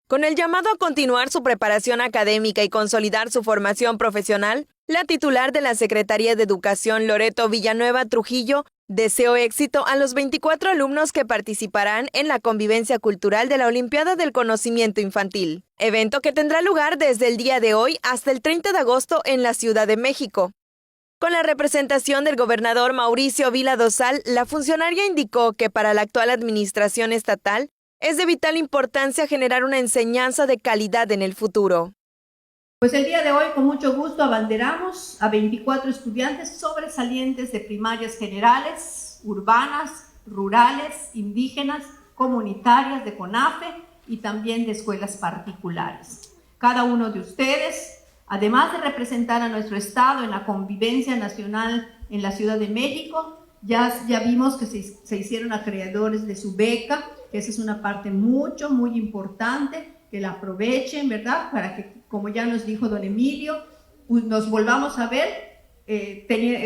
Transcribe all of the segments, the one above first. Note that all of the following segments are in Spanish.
Con el llamado a continuar su preparación académica y consolidar su formación profesional, la titular de la Secretaría de Educación, Loreto Villanueva Trujillo, deseó éxito a los 24 alumnos que participarán en la convivencia cultural de la Olimpiada del Conocimiento Infantil, evento que tendrá lugar desde el día de hoy hasta el 30 de agosto en la Ciudad de México. Con la representación del gobernador Mauricio Vila Dosal, la funcionaria indicó que para la actual administración estatal es de vital importancia generar una enseñanza de calidad en el futuro. Pues el día de hoy, con mucho gusto, abanderamos a 24 estudiantes sobresalientes de primarias generales, urbanas, rurales, indígenas, comunitarias de CONAFE y también de escuelas particulares. Cada uno de ustedes, además de representar a nuestro estado en la convivencia nacional en la Ciudad de México, ya vimos que se hicieron acreedores de su beca, que esa es una parte muy importante, que la aprovechen, ¿verdad? Para que, como ya nos dijo don Emilio, nos volvamos a ver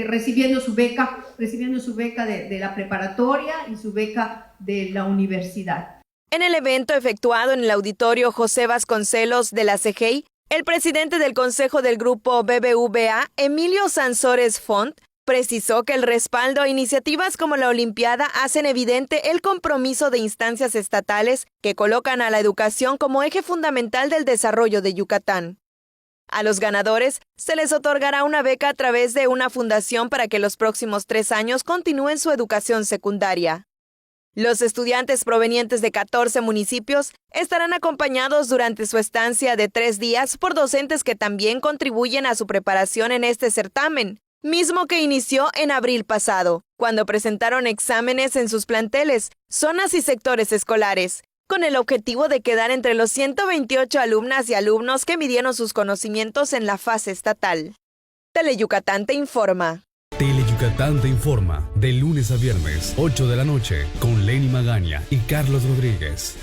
recibiendo su beca de la preparatoria y su beca de la universidad. En el evento efectuado en el auditorio José Vasconcelos de la CEGEI, el presidente del Consejo del Grupo BBVA, Emilio Sansores Font, precisó que el respaldo a iniciativas como la Olimpiada hacen evidente el compromiso de instancias estatales que colocan a la educación como eje fundamental del desarrollo de Yucatán. A los ganadores se les otorgará una beca a través de una fundación para que los próximos 3 años continúen su educación secundaria. Los estudiantes provenientes de 14 municipios estarán acompañados durante su estancia de 3 días por docentes que también contribuyen a su preparación en este certamen, mismo que inició en abril pasado, cuando presentaron exámenes en sus planteles, zonas y sectores escolares, con el objetivo de quedar entre los 128 alumnas y alumnos que midieron sus conocimientos en la fase estatal. Teleyucatán te informa. Teleyucatán te informa, de lunes a viernes, 8 de la noche, con Lenny Magaña y Carlos Rodríguez.